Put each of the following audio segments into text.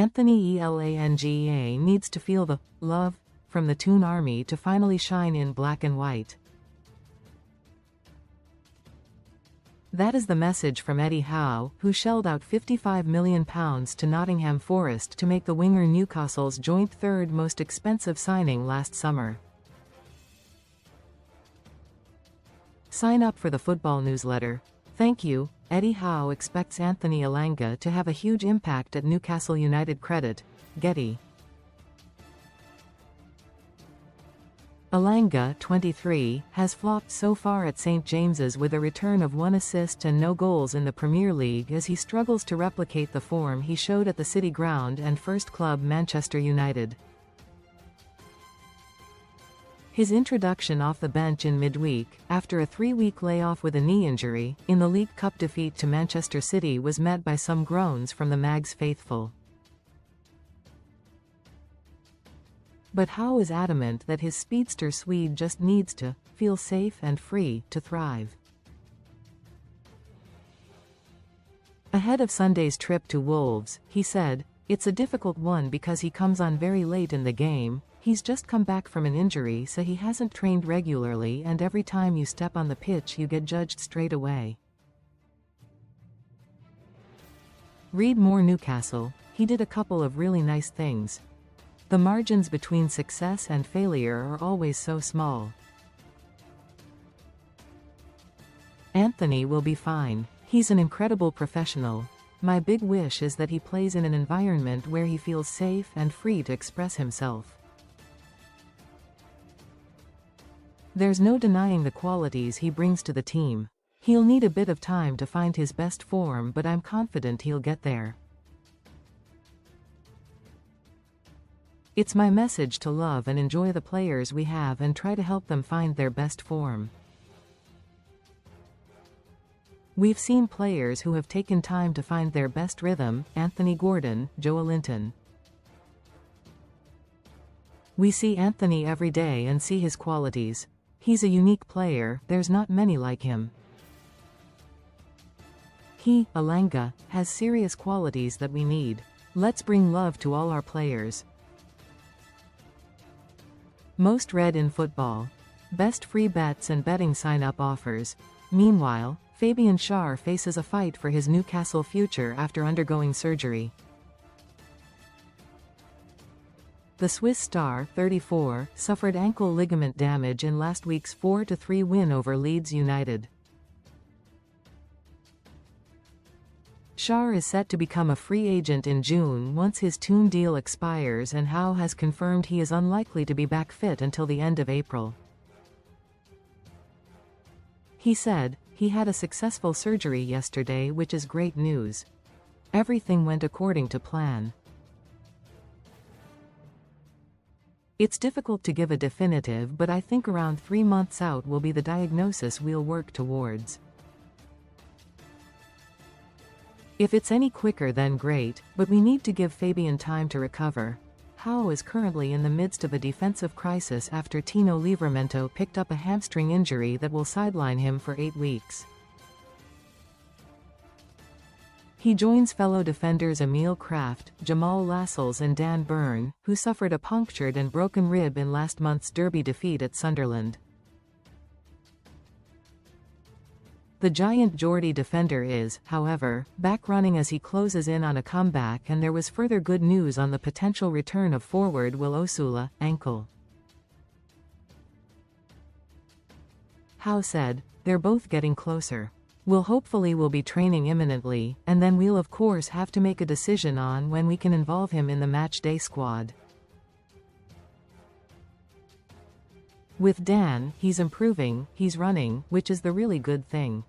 Anthony Elanga needs to feel the love from the Toon Army to finally shine in black and white. That is the message from Eddie Howe, who shelled out £55 million to Nottingham Forest to make the winger Newcastle's joint third most expensive signing last summer. Sign up for the football newsletter. Thank you. Eddie Howe expects Anthony Elanga to have a huge impact at Newcastle UnitedCredit. Getty. Elanga, 23, has flopped so far at St James's with a return of 1 assist and no goals in the Premier League as he struggles to replicate the form he showed at the City Ground and first club Manchester United. His introduction off the bench in midweek, after a 3-week layoff with a knee injury, in the League Cup defeat to Manchester City was met by some groans from the Mags faithful. But Howe is adamant that his speedster Swede just needs to feel safe and free to thrive. Ahead of Sunday's trip to Wolves, he said, "It's a difficult one because he comes on very late in the game. He's just come back from an injury, so he hasn't trained regularly, and every time you step on the pitch you get judged straight away." Read more. Newcastle. He did a couple of really nice things. The margins between success and failure are always so small. Anthony will be fine. He's an incredible professional. My big wish is that he plays in an environment where he feels safe and free to express himself. There's no denying the qualities he brings to the team. He'll need a bit of time to find his best form, but I'm confident he'll get there. It's my message to love and enjoy the players we have and try to help them find their best form. We've seen players who have taken time to find their best rhythm: Anthony Gordon, Joelinton. We see Anthony every day and see his qualities. He's a unique player, there's not many like him. He, Elanga, has serious qualities that we need. Let's bring love to all our players. Most read in football. Best free bets and betting sign-up offers. Meanwhile, Fabian Schär faces a fight for his Newcastle future after undergoing surgery. The Swiss star, 34, suffered ankle ligament damage in last week's 4-3 win over Leeds United. Schär is set to become a free agent in June once his Toon deal expires, and Howe has confirmed he is unlikely to be back fit until the end of April. He said, "He had a successful surgery yesterday, which is great news. Everything went according to plan. It's difficult to give a definitive, but I think around 3 months out will be the diagnosis we'll work towards. If it's any quicker then great, but we need to give Fabian time to recover." Howe is currently in the midst of a defensive crisis after Tino Livramento picked up a hamstring injury that will sideline him for 8 weeks. He joins fellow defenders Emil Kraft, Jamal Lascelles and Dan Burn, who suffered a punctured and broken rib in last month's derby defeat at Sunderland. The giant Geordie defender is, however, back running as he closes in on a comeback, and there was further good news on the potential return of forward Will Osula, ankle. Howe said, "They're both getting closer. We'll hopefully be training imminently, and then we'll of course have to make a decision on when we can involve him in the match day squad. With Dan, he's improving, he's running, which is the really good thing.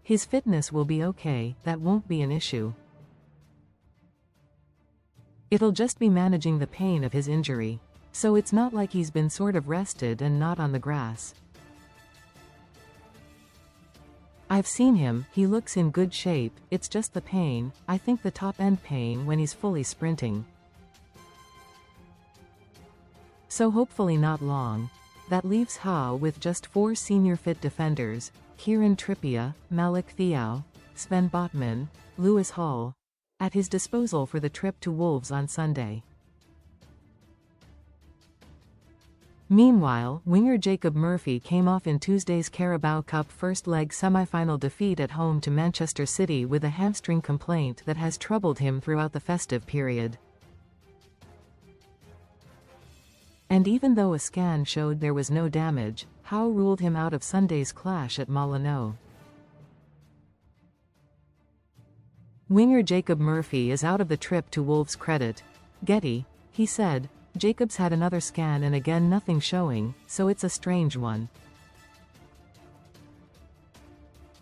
His fitness will be okay, that won't be an issue. It'll just be managing the pain of his injury. So it's not like he's been sort of rested and not on the grass. I've seen him, he looks in good shape, it's just the pain, I think the top-end pain when he's fully sprinting. So hopefully not long. That leaves Howe with just 4 senior fit defenders: Kieran Trippier, Malik Thiaw, Sven Botman, Lewis Hall, at his disposal for the trip to Wolves on Sunday. Meanwhile, winger Jacob Murphy came off in Tuesday's Carabao Cup first-leg semi-final defeat at home to Manchester City with a hamstring complaint that has troubled him throughout the festive period. And even though a scan showed there was no damage, Howe ruled him out of Sunday's clash at Molineux. Winger Jacob Murphy is out of the trip to Wolves' credit. Getty, he said, Jacob's had another scan and again nothing showing, so it's a strange one.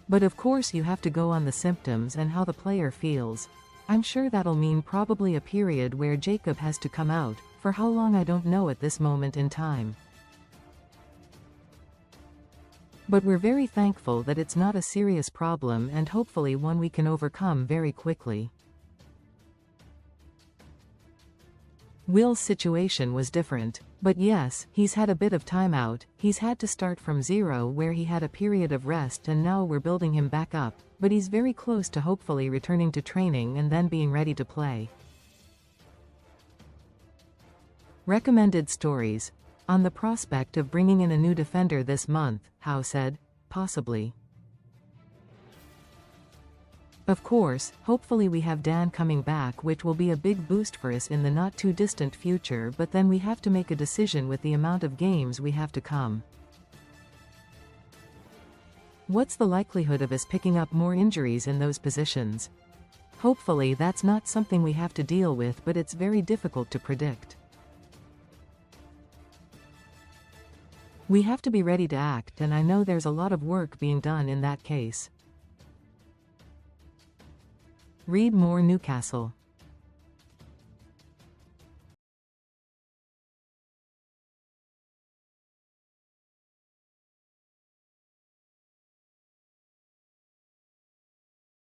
But of course you have to go on the symptoms and how the player feels. I'm sure that'll mean probably a period where Jacob has to come out, for how long I don't know at this moment in time. But we're very thankful that it's not a serious problem and hopefully one we can overcome very quickly. Will's situation was different. But yes, he's had a bit of time out, he's had to start from zero where he had a period of rest and now we're building him back up, but he's very close to hopefully returning to training and then being ready to play. Recommended stories. On the prospect of bringing in a new defender this month, Howe said, possibly. Of course, hopefully we have Dan coming back, which will be a big boost for us in the not too distant future, but then we have to make a decision with the amount of games we have to come. What's the likelihood of us picking up more injuries in those positions? Hopefully that's not something we have to deal with, but it's very difficult to predict. We have to be ready to act, and I know there's a lot of work being done in that case. Read more Newcastle.